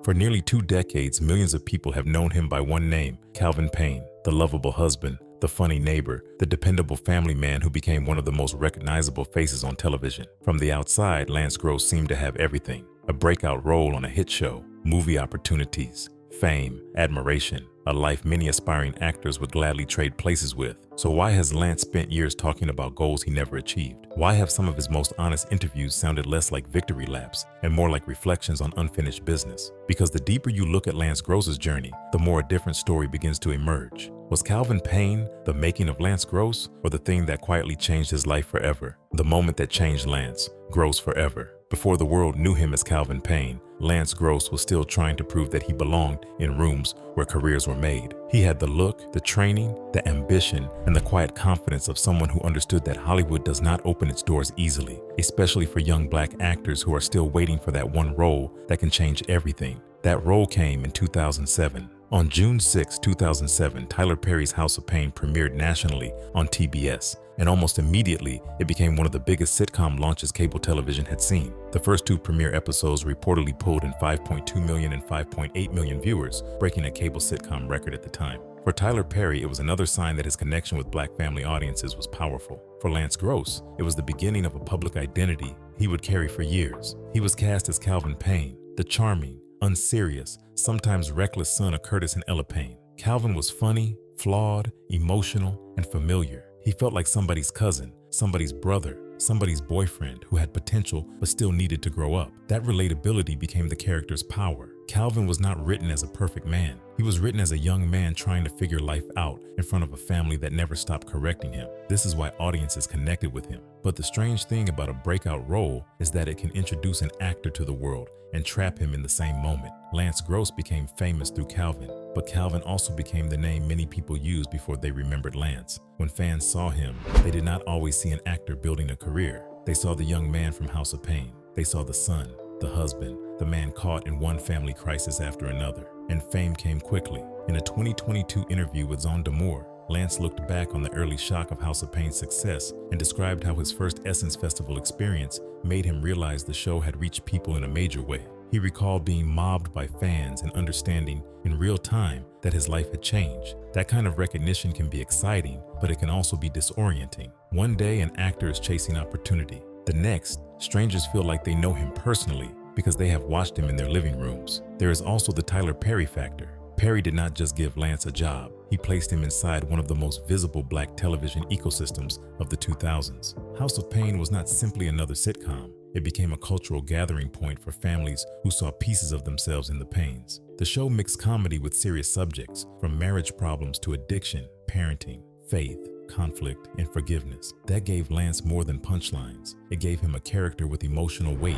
For nearly 2 decades, millions of people have known him by one name, Calvin Payne, the lovable husband, the funny neighbor, the dependable family man who became one of the most recognizable faces on television. From the outside, Lance Gross seemed to have everything: a breakout role on a hit show, movie opportunities, fame, admiration, a life many aspiring actors would gladly trade places with. So why has Lance spent years talking about goals he never achieved? Why have some of his most honest interviews sounded less like victory laps and more like reflections on unfinished business? Because the deeper you look at Lance Gross's journey, the more a different story begins to emerge. Was Calvin Payne the making of Lance Gross, or the thing that quietly changed his life forever? The moment that changed Lance Gross forever. Before the world knew him as Calvin Payne, Lance Gross was still trying to prove that he belonged in rooms where careers were made. He had the look, the training, the ambition, and the quiet confidence of someone who understood that Hollywood does not open its doors easily, especially for young black actors who are still waiting for that one role that can change everything. That role came in 2007. On June 6, 2007, Tyler Perry's House of Payne premiered nationally on TBS, and almost immediately, it became one of the biggest sitcom launches cable television had seen. The first 2 premiere episodes reportedly pulled in 5.2 million and 5.8 million viewers, breaking a cable sitcom record at the time. For Tyler Perry, it was another sign that his connection with black family audiences was powerful. For Lance Gross, it was the beginning of a public identity he would carry for years. He was cast as Calvin Payne, the charming, unserious, sometimes reckless son of Curtis and Ella Payne. Calvin was funny, flawed, emotional, and familiar. He felt like somebody's cousin, somebody's brother, somebody's boyfriend who had potential but still needed to grow up. That relatability became the character's power. Calvin was not written as a perfect man. He was written as a young man trying to figure life out in front of a family that never stopped correcting him. This is why audiences connected with him. But the strange thing about a breakout role is that it can introduce an actor to the world and trap him in the same moment. Lance Gross became famous through Calvin, but Calvin also became the name many people used before they remembered Lance. When fans saw him, they did not always see an actor building a career. They saw the young man from House of Payne. They saw the son, the husband, the man caught in one family crisis after another. And fame came quickly. In a 2022 interview with Zone d'Amour, Lance looked back on the early shock of House of Payne's success and described how his first Essence Festival experience made him realize the show had reached people in a major way. He recalled being mobbed by fans and understanding in real time that his life had changed. That kind of recognition can be exciting, but it can also be disorienting. One day, an actor is chasing opportunity. The next, strangers feel like they know him personally because they have watched him in their living rooms. There is also the Tyler Perry factor. Perry did not just give Lance a job. He placed him inside one of the most visible black television ecosystems of the 2000s. House of Payne was not simply another sitcom. It became a cultural gathering point for families who saw pieces of themselves in the Paynes. The show mixed comedy with serious subjects, from marriage problems to addiction, parenting, faith, conflict, and forgiveness. That gave Lance more than punchlines. It gave him a character with emotional weight.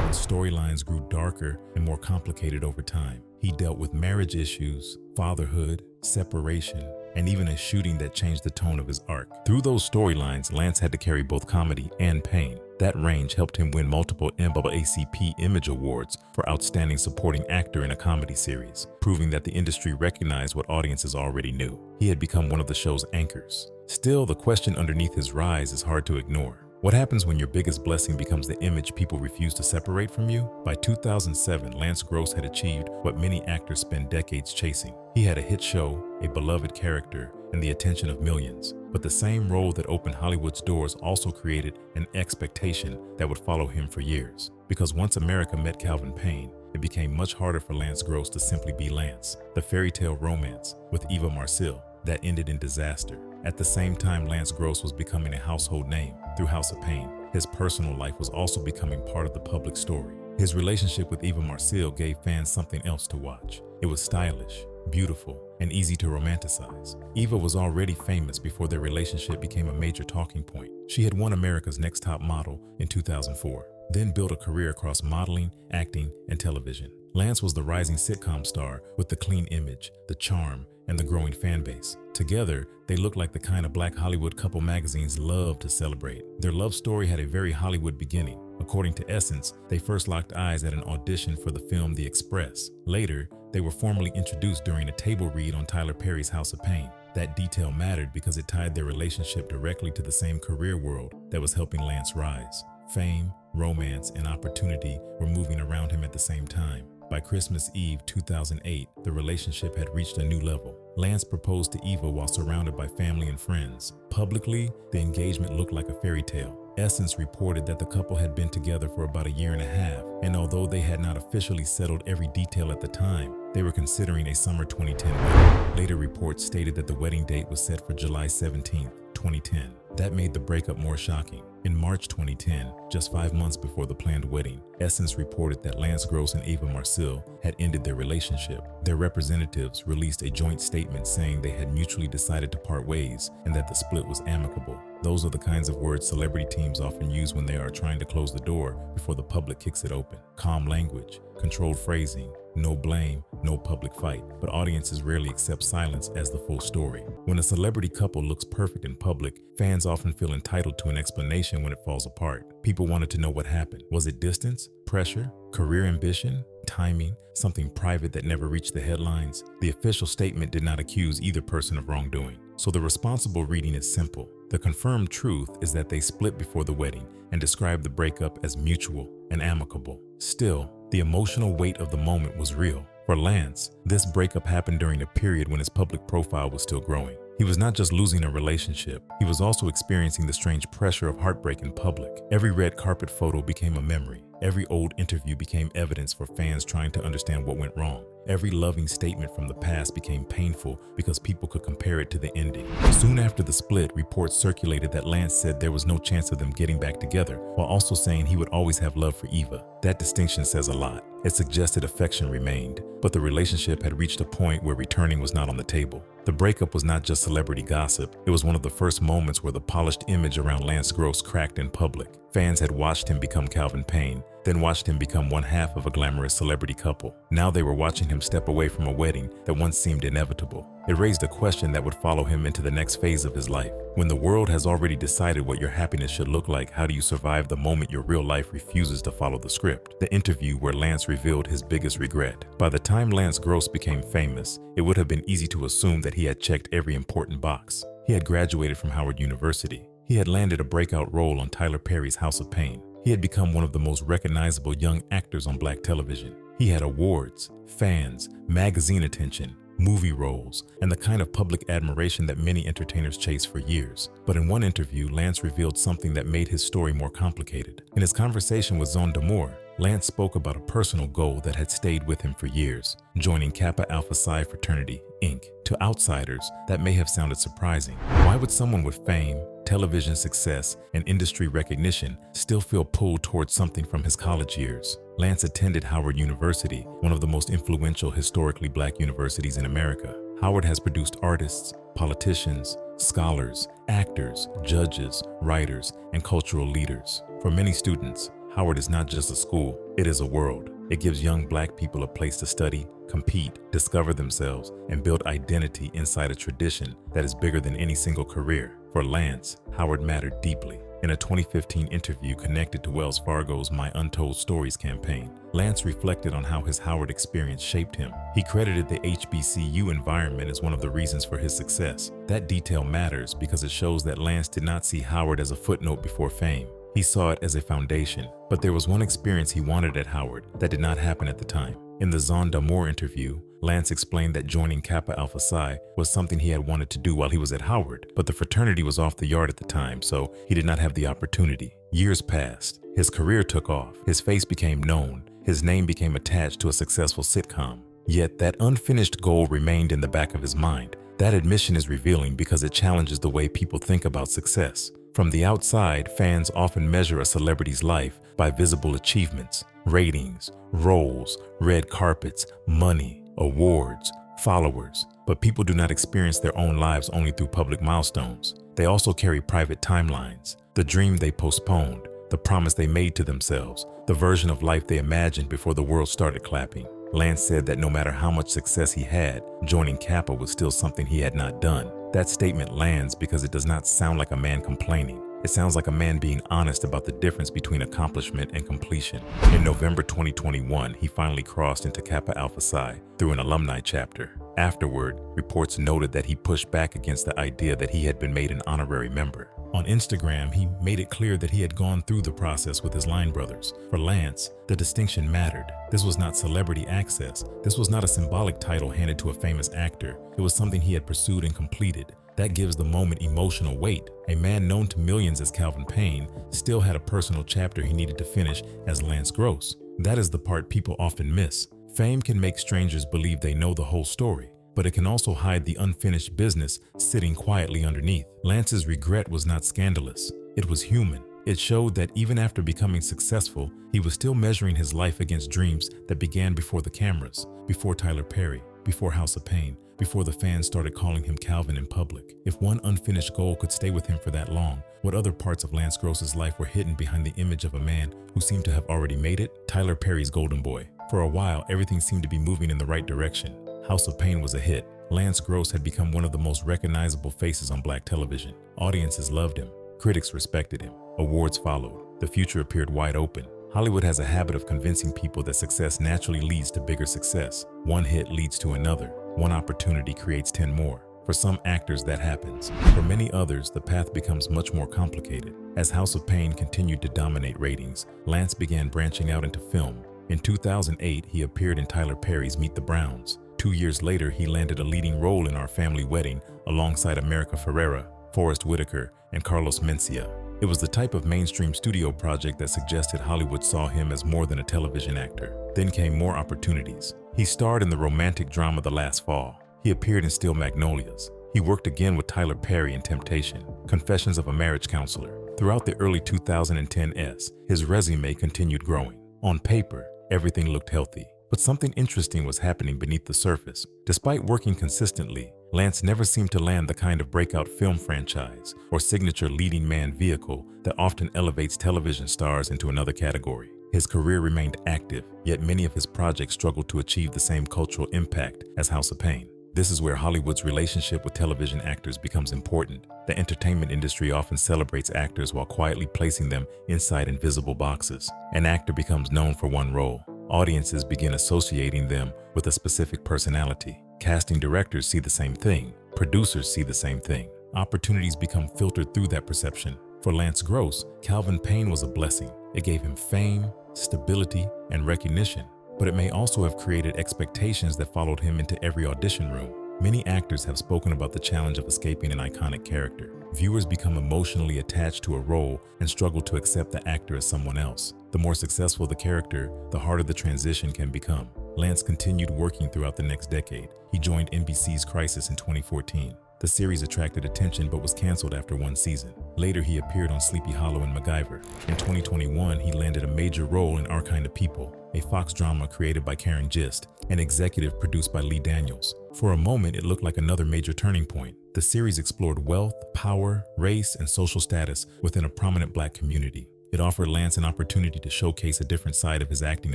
His storylines grew darker and more complicated over time. He dealt with marriage issues, fatherhood, separation, and even a shooting that changed the tone of his arc. Through those storylines, Lance had to carry both comedy and pain. That range helped him win multiple NAACP Image Awards for Outstanding Supporting Actor in a Comedy Series, proving that the industry recognized what audiences already knew. He had become one of the show's anchors. Still, the question underneath his rise is hard to ignore. What happens when your biggest blessing becomes the image people refuse to separate from you? By 2007, Lance Gross had achieved what many actors spend decades chasing. He had a hit show, a beloved character, and the attention of millions. But the same role that opened Hollywood's doors also created an expectation that would follow him for years. Because once America met Calvin Payne, it became much harder for Lance Gross to simply be Lance. The fairy tale romance with Eva Marcille that ended in disaster. At the same time, Lance Gross was becoming a household name through House of Payne. His personal life was also becoming part of the public story. His relationship with Eva Marcille gave fans something else to watch. It was stylish, beautiful, and easy to romanticize. Eva was already famous before their relationship became a major talking point. She had won America's Next Top Model in 2004, then built a career across modeling, acting, and television. Lance was the rising sitcom star with the clean image, the charm, and the growing fan base. Together, they looked like the kind of black Hollywood couple magazines love to celebrate. Their love story had a very Hollywood beginning. According to Essence, they first locked eyes at an audition for the film The Express. Later, they were formally introduced during a table read on Tyler Perry's House of Payne. That detail mattered because it tied their relationship directly to the same career world that was helping Lance rise. Fame, romance, and opportunity were moving around him at the same time. By Christmas Eve 2008, the relationship had reached a new level. Lance proposed to Eva while surrounded by family and friends. Publicly, the engagement looked like a fairy tale. Essence reported that the couple had been together for about a year and a half, and although they had not officially settled every detail at the time, they were considering a summer 2010 wedding. Later reports stated that the wedding date was set for July 17, 2010. That made the breakup more shocking. In March 2010, just 5 months before the planned wedding, Essence reported that Lance Gross and Eva Marcille had ended their relationship. Their representatives released a joint statement saying they had mutually decided to part ways and that the split was amicable. Those are the kinds of words celebrity teams often use when they are trying to close the door before the public kicks it open. Calm language, controlled phrasing, no blame, no public fight, but audiences rarely accept silence as the full story. When a celebrity couple looks perfect in public, fans often feel entitled to an explanation when it falls apart. People wanted to know what happened. Was it distance, pressure, career ambition, timing, something private that never reached the headlines? The official statement did not accuse either person of wrongdoing. So the responsible reading is simple. The confirmed truth is that they split before the wedding and described the breakup as mutual and amicable. Still, the emotional weight of the moment was real. For Lance, this breakup happened during a period when his public profile was still growing. He was not just losing a relationship, he was also experiencing the strange pressure of heartbreak in public. Every red carpet photo became a memory. Every old interview became evidence for fans trying to understand what went wrong. Every loving statement from the past became painful because people could compare it to the ending. Soon after the split, reports circulated that Lance said there was no chance of them getting back together, while also saying he would always have love for Eva. That distinction says a lot. It suggested affection remained, but the relationship had reached a point where returning was not on the table. The breakup was not just celebrity gossip, it was one of the first moments where the polished image around Lance Gross cracked in public. Fans had watched him become Calvin Payne, then watched him become one half of a glamorous celebrity couple. Now they were watching him step away from a wedding that once seemed inevitable. It raised a question that would follow him into the next phase of his life. When the world has already decided what your happiness should look like, how do you survive the moment your real life refuses to follow the script? The interview where Lance revealed his biggest regret. By the time Lance Gross became famous, it would have been easy to assume that he had checked every important box. He had graduated from Howard University. He had landed a breakout role on Tyler Perry's House of Payne. He had become one of the most recognizable young actors on black television. He had awards, fans, magazine attention, movie roles, and the kind of public admiration that many entertainers chase for years. But in one interview, Lance revealed something that made his story more complicated. In his conversation with Zone d'Amour, Lance spoke about a personal goal that had stayed with him for years, joining Kappa Alpha Psi Fraternity, Inc. To outsiders, that may have sounded surprising. Why would someone with fame, television success, and industry recognition still feel pulled towards something from his college years? Lance attended Howard University, one of the most influential historically black universities in America. Howard has produced artists, politicians, scholars, actors, judges, writers, and cultural leaders. For many students, Howard is not just a school, it is a world. It gives young black people a place to study, compete, discover themselves, and build identity inside a tradition that is bigger than any single career. For Lance, Howard mattered deeply. In a 2015 interview connected to Wells Fargo's My Untold Stories campaign, Lance reflected on how his Howard experience shaped him. He credited the HBCU environment as one of the reasons for his success. That detail matters because it shows that Lance did not see Howard as a footnote before fame. He saw it as a foundation, but there was one experience he wanted at Howard that did not happen at the time. In the Zone d'Amour interview, Lance explained that joining Kappa Alpha Psi was something he had wanted to do while he was at Howard, but the fraternity was off the yard at the time, so he did not have the opportunity. Years passed. His career took off. His face became known. His name became attached to a successful sitcom. Yet that unfinished goal remained in the back of his mind. That admission is revealing because it challenges the way people think about success. From the outside, fans often measure a celebrity's life by visible achievements, ratings, roles, red carpets, money, awards, followers. But people do not experience their own lives only through public milestones. They also carry private timelines, the dream they postponed, the promise they made to themselves, the version of life they imagined before the world started clapping. Lance said that no matter how much success he had, joining Kappa was still something he had not done. That statement lands because it does not sound like a man complaining. It sounds like a man being honest about the difference between accomplishment and completion. In November 2021, he finally crossed into Kappa Alpha Psi through an alumni chapter. Afterward, reports noted that he pushed back against the idea that he had been made an honorary member. On Instagram, he made it clear that he had gone through the process with his line brothers. For Lance, the distinction mattered. This was not celebrity access. This was not a symbolic title handed to a famous actor. It was something he had pursued and completed. That gives the moment emotional weight. A man known to millions as Calvin Payne still had a personal chapter he needed to finish as Lance Gross. That is the part people often miss. Fame can make strangers believe they know the whole story, but it can also hide the unfinished business sitting quietly underneath. Lance's regret was not scandalous. It was human. It showed that even after becoming successful, he was still measuring his life against dreams that began before the cameras, before Tyler Perry, before House of Payne, before the fans started calling him Calvin in public. If one unfinished goal could stay with him for that long, what other parts of Lance Gross's life were hidden behind the image of a man who seemed to have already made it? Tyler Perry's golden boy. For a while, everything seemed to be moving in the right direction. House of Payne was a hit. Lance Gross had become one of the most recognizable faces on black television. Audiences loved him. Critics respected him. Awards followed. The future appeared wide open. Hollywood has a habit of convincing people that success naturally leads to bigger success. One hit leads to another. One opportunity creates 10 more. For some actors, that happens. For many others, the path becomes much more complicated. As House of Payne continued to dominate ratings, Lance began branching out into film. In 2008, he appeared in Tyler Perry's Meet the Browns. 2 years later, he landed a leading role in Our Family Wedding alongside America Ferrera, Forrest Whitaker, and Carlos Mencia. It was the type of mainstream studio project that suggested Hollywood saw him as more than a television actor. Then came more opportunities. He starred in the romantic drama The Last Fall. He appeared in Steel Magnolias. He worked again with Tyler Perry in Temptation, Confessions of a Marriage Counselor. Throughout the early 2010s, his resume continued growing. On paper, everything looked healthy. But something interesting was happening beneath the surface. Despite working consistently, Lance never seemed to land the kind of breakout film franchise or signature leading man vehicle that often elevates television stars into another category. His career remained active, yet many of his projects struggled to achieve the same cultural impact as House of Payne. This is where Hollywood's relationship with television actors becomes important. The entertainment industry often celebrates actors while quietly placing them inside invisible boxes. An actor becomes known for one role. Audiences begin associating them with a specific personality. Casting directors see the same thing. Producers see the same thing. Opportunities become filtered through that perception. For Lance Gross, Calvin Payne was a blessing. It gave him fame, stability, and recognition. But it may also have created expectations that followed him into every audition room. Many actors have spoken about the challenge of escaping an iconic character. Viewers become emotionally attached to a role and struggle to accept the actor as someone else. The more successful the character, the harder the transition can become. Lance continued working throughout the next decade. He joined NBC's Crisis in 2014. The series attracted attention but was canceled after one season. Later, he appeared on Sleepy Hollow and MacGyver. In 2021, he landed a major role in Our Kind of People, a Fox drama created by Karen Gist and executive produced by Lee Daniels. For a moment, it looked like another major turning point. The series explored wealth, power, race, and social status within a prominent black community. It offered Lance an opportunity to showcase a different side of his acting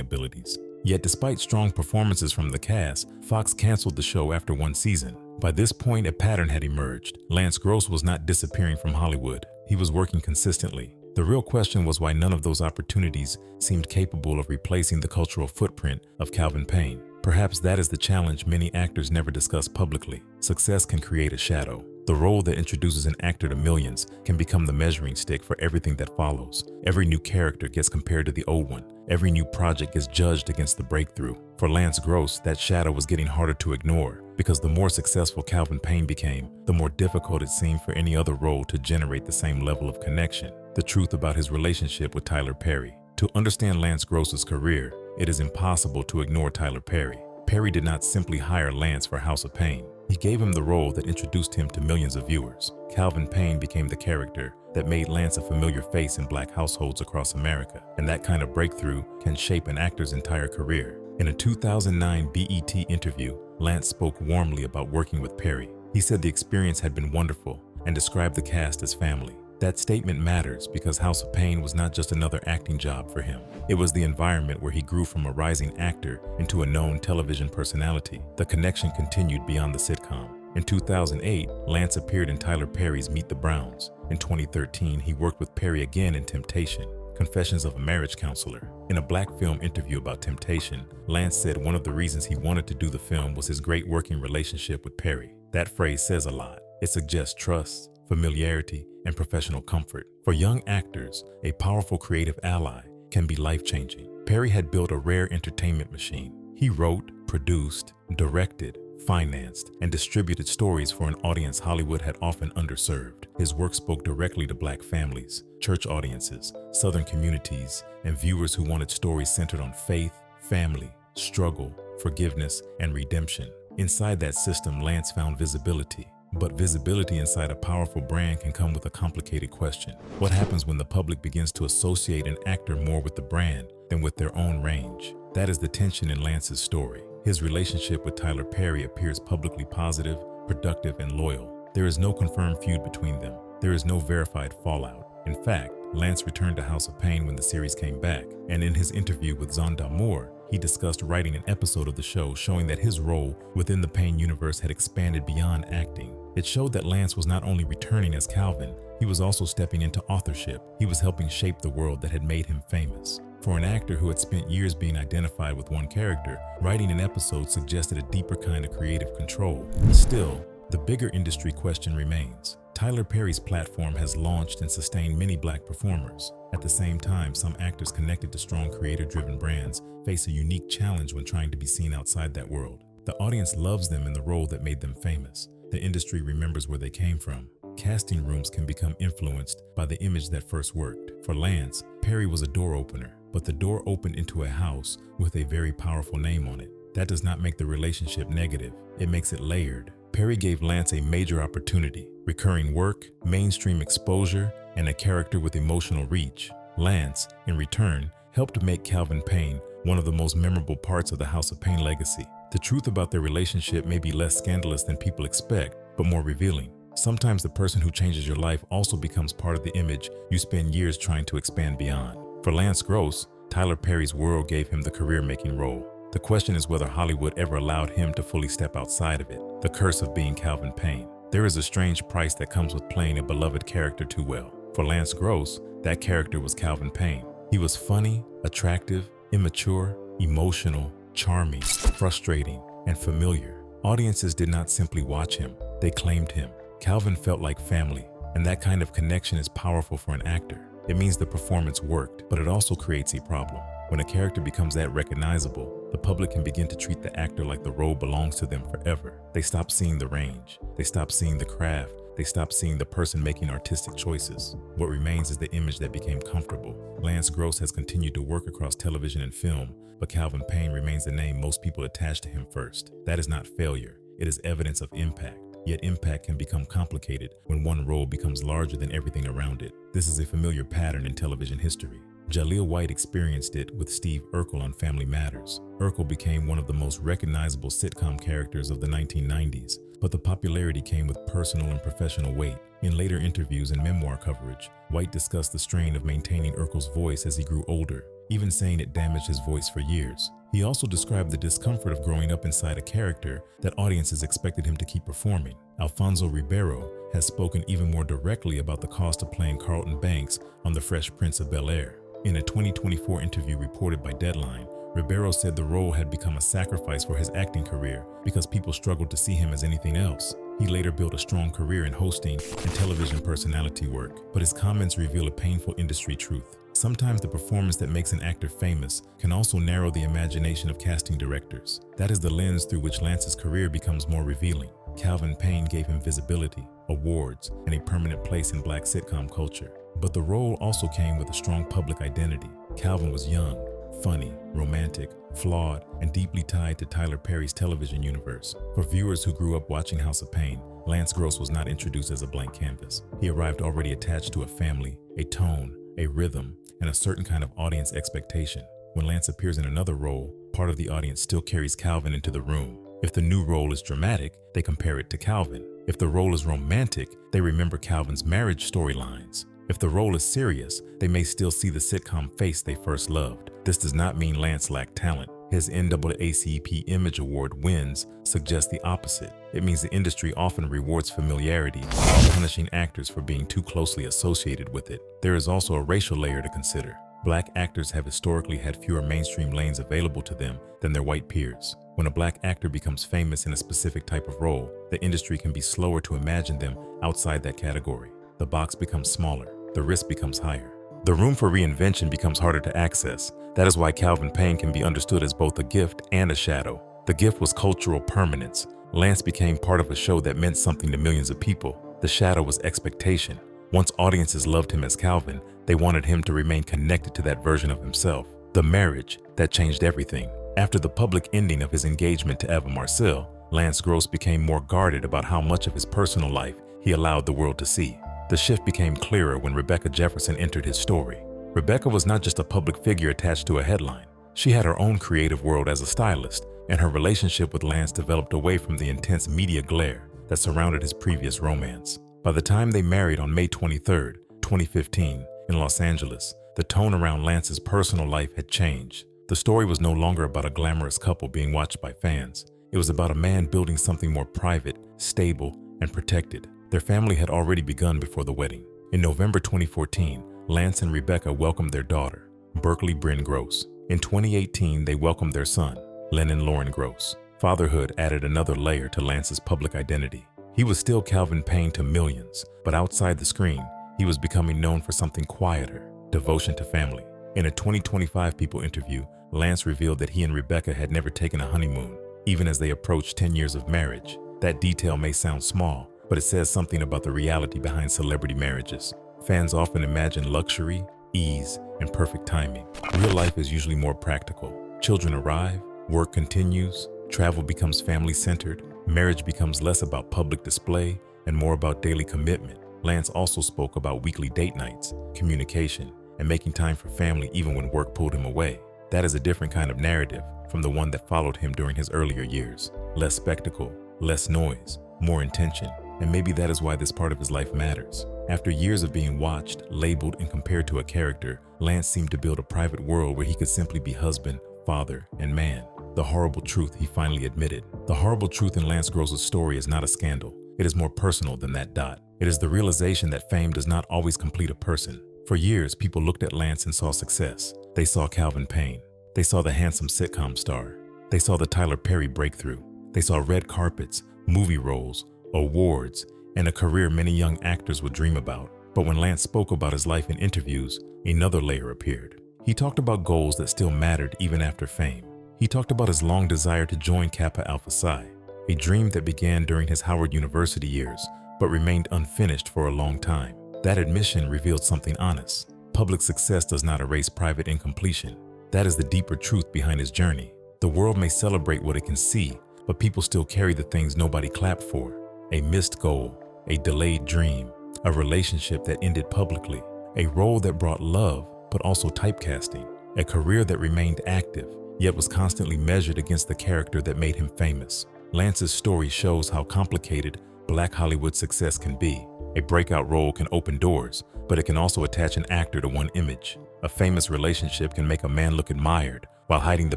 abilities. Yet despite strong performances from the cast, Fox canceled the show after one season. By this point, a pattern had emerged. Lance Gross was not disappearing from Hollywood. He was working consistently. The real question was why none of those opportunities seemed capable of replacing the cultural footprint of Calvin Payne. Perhaps that is the challenge many actors never discuss publicly. Success can create a shadow. The role that introduces an actor to millions can become the measuring stick for everything that follows. Every new character gets compared to the old one. Every new project gets judged against the breakthrough. For Lance Gross, that shadow was getting harder to ignore because the more successful Calvin Payne became, the more difficult it seemed for any other role to generate the same level of connection. The truth about his relationship with Tyler Perry. To understand Lance Gross's career, it is impossible to ignore Tyler Perry. Perry did not simply hire Lance for House of Payne. He gave him the role that introduced him to millions of viewers. Calvin Payne became the character that made Lance a familiar face in black households across America. And that kind of breakthrough can shape an actor's entire career. In a 2009 BET interview, Lance spoke warmly about working with Perry. He said the experience had been wonderful and described the cast as family. That statement matters because House of Payne was not just another acting job for him. It was the environment where he grew from a rising actor into a known television personality. The connection continued beyond the sitcom. In 2008, Lance appeared in Tyler Perry's Meet the Browns. In 2013, he worked with Perry again in Temptation, Confessions of a Marriage Counselor. In a black film interview about Temptation, Lance said one of the reasons he wanted to do the film was his great working relationship with Perry. That phrase says a lot. It suggests trust, familiarity, and professional comfort. For young actors, a powerful creative ally can be life-changing. Perry had built a rare entertainment machine. He wrote, produced, directed, financed, and distributed stories for an audience Hollywood had often underserved. His work spoke directly to Black families, church audiences, Southern communities, and viewers who wanted stories centered on faith, family, struggle, forgiveness, and redemption. Inside that system, Lance found visibility. But visibility inside a powerful brand can come with a complicated question. What happens when the public begins to associate an actor more with the brand than with their own range? That is the tension in Lance's story. His relationship with Tyler Perry appears publicly positive, productive, and loyal. There is no confirmed feud between them. There is no verified fallout. In fact, Lance returned to House of Payne when the series came back, and in his interview with Zonda Moore, he discussed writing an episode of the show showing that his role within the Payne universe had expanded beyond acting. It showed that Lance was not only returning as Calvin, he was also stepping into authorship. He was helping shape the world that had made him famous. For an actor who had spent years being identified with one character, writing an episode suggested a deeper kind of creative control. Still, the bigger industry question remains. Tyler Perry's platform has launched and sustained many Black performers. At the same time, some actors connected to strong creator-driven brands face a unique challenge when trying to be seen outside that world. The audience loves them in the role that made them famous. The industry remembers where they came from. Casting rooms can become influenced by the image that first worked. For Lance, Perry was a door opener, but the door opened into a house with a very powerful name on it. That does not make the relationship negative. It makes it layered. Perry gave Lance a major opportunity, recurring work, mainstream exposure, and a character with emotional reach. Lance, in return, helped make Calvin Payne one of the most memorable parts of the House of Payne legacy. The truth about their relationship may be less scandalous than people expect, but more revealing. Sometimes the person who changes your life also becomes part of the image you spend years trying to expand beyond. For Lance Gross, Tyler Perry's world gave him the career-making role. The question is whether Hollywood ever allowed him to fully step outside of it. The curse of being Calvin Payne. There is a strange price that comes with playing a beloved character too well. For Lance Gross, that character was Calvin Payne. He was funny, attractive, immature, emotional, charming, frustrating, and familiar. Audiences did not simply watch him, they claimed him. Calvin felt like family, and that kind of connection is powerful for an actor. It means the performance worked, but it also creates a problem. When a character becomes that recognizable, the public can begin to treat the actor like the role belongs to them forever. They stop seeing the range. They stop seeing the craft. They stop seeing the person making artistic choices. What remains is the image that became comfortable. Lance Gross has continued to work across television and film, but Calvin Payne remains the name most people attach to him first. That is not failure. It is evidence of impact. Yet impact can become complicated when one role becomes larger than everything around it. This is a familiar pattern in television history. Jaleel White experienced it with Steve Urkel on Family Matters. Urkel became one of the most recognizable sitcom characters of the 1990s, but the popularity came with personal and professional weight. In later interviews and memoir coverage, White discussed the strain of maintaining Urkel's voice as he grew older, even saying it damaged his voice for years. He also described the discomfort of growing up inside a character that audiences expected him to keep performing. Alfonso Ribeiro has spoken even more directly about the cost of playing Carlton Banks on The Fresh Prince of Bel-Air. In a 2024 interview reported by Deadline, Ribeiro said the role had become a sacrifice for his acting career because people struggled to see him as anything else. He later built a strong career in hosting and television personality work, but his comments reveal a painful industry truth. Sometimes the performance that makes an actor famous can also narrow the imagination of casting directors. That is the lens through which Lance's career becomes more revealing. Calvin Payne gave him visibility, awards, and a permanent place in Black sitcom culture. But the role also came with a strong public identity. Calvin was young, funny, romantic, flawed, and deeply tied to Tyler Perry's television universe. For viewers who grew up watching House of Payne, Lance Gross was not introduced as a blank canvas. He arrived already attached to a family, a tone, a rhythm, and a certain kind of audience expectation. When Lance appears in another role, part of the audience still carries Calvin into the room. If the new role is dramatic, they compare it to Calvin. If the role is romantic, they remember Calvin's marriage storylines. If the role is serious, they may still see the sitcom face they first loved. This does not mean Lance lacked talent. His NAACP Image Award wins suggest the opposite. It means the industry often rewards familiarity while punishing actors for being too closely associated with it. There is also a racial layer to consider. Black actors have historically had fewer mainstream lanes available to them than their white peers. When a Black actor becomes famous in a specific type of role, the industry can be slower to imagine them outside that category. the box becomes smaller, the risk becomes higher. The room for reinvention becomes harder to access. That is why Calvin Payne can be understood as both a gift and a shadow. The gift was cultural permanence. Lance became part of a show that meant something to millions of people. The shadow was expectation. Once audiences loved him as Calvin, they wanted him to remain connected to that version of himself. The marriage, that changed everything. After the public ending of his engagement to Eva Marcille, Lance Gross became more guarded about how much of his personal life he allowed the world to see. The shift became clearer when Rebecca Jefferson entered his story. Rebecca was not just a public figure attached to a headline. She had her own creative world as a stylist, and her relationship with Lance developed away from the intense media glare that surrounded his previous romance. By the time they married on May 23, 2015, in Los Angeles, the tone around Lance's personal life had changed. The story was no longer about a glamorous couple being watched by fans. It was about a man building something more private, stable, and protected. Their family had already begun before the wedding. In November 2014, Lance and Rebecca welcomed their daughter, Berkeley Bryn Gross. In 2018, they welcomed their son, Lennon Lauren Gross. Fatherhood added another layer to Lance's public identity. He was still Calvin Payne to millions, but outside the screen, he was becoming known for something quieter: devotion to family. In a 2025 People interview, Lance revealed that he and Rebecca had never taken a honeymoon, even as they approached 10 years of marriage. That detail may sound small, but it says something about the reality behind celebrity marriages. Fans often imagine luxury, ease, and perfect timing. Real life is usually more practical. Children arrive, work continues, travel becomes family-centered, marriage becomes less about public display and more about daily commitment. Lance also spoke about weekly date nights, communication, and making time for family even when work pulled him away. That is a different kind of narrative from the one that followed him during his earlier years. Less spectacle, less noise, more intention. And maybe that is why this part of his life matters. After years of being watched, labeled, and compared to a character, Lance seemed to build a private world where he could simply be husband, father, and man. The horrible truth he finally admitted. The horrible truth in Lance Gross's story is not a scandal. It is more personal than that dot. It is the realization that fame does not always complete a person. For years, people looked at Lance and saw success. They saw Calvin Payne. They saw the handsome sitcom star. They saw the Tyler Perry breakthrough. They saw red carpets, movie roles, awards, and a career many young actors would dream about. But when Lance spoke about his life in interviews, another layer appeared. He talked about goals that still mattered even after fame. He talked about his long desire to join Kappa Alpha Psi, a dream that began during his Howard University years, but remained unfinished for a long time. That admission revealed something honest. Public success does not erase private incompletion. That is the deeper truth behind his journey. The world may celebrate what it can see, but people still carry the things nobody clapped for. A missed goal, a delayed dream, a relationship that ended publicly, a role that brought love but also typecasting, a career that remained active yet was constantly measured against the character that made him famous. Lance's story shows how complicated Black Hollywood success can be. A breakout role can open doors, but it can also attach an actor to one image. A famous relationship can make a man look admired while hiding the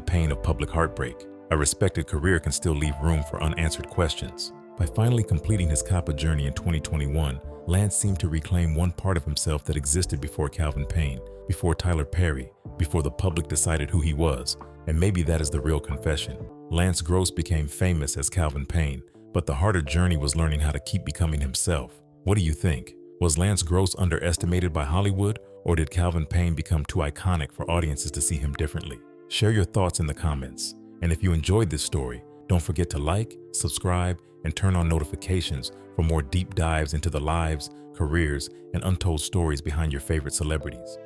pain of public heartbreak. A respected career can still leave room for unanswered questions. By finally completing his Kappa journey in 2021, Lance seemed to reclaim one part of himself that existed before Calvin Payne, before Tyler Perry, before the public decided who he was. And maybe that is the real confession. Lance Gross became famous as Calvin Payne, but the harder journey was learning how to keep becoming himself. What do you think? Was Lance Gross underestimated by Hollywood, or did Calvin Payne become too iconic for audiences to see him differently? Share your thoughts in the comments. And if you enjoyed this story, don't forget to like, subscribe, and turn on notifications for more deep dives into the lives, careers, and untold stories behind your favorite celebrities.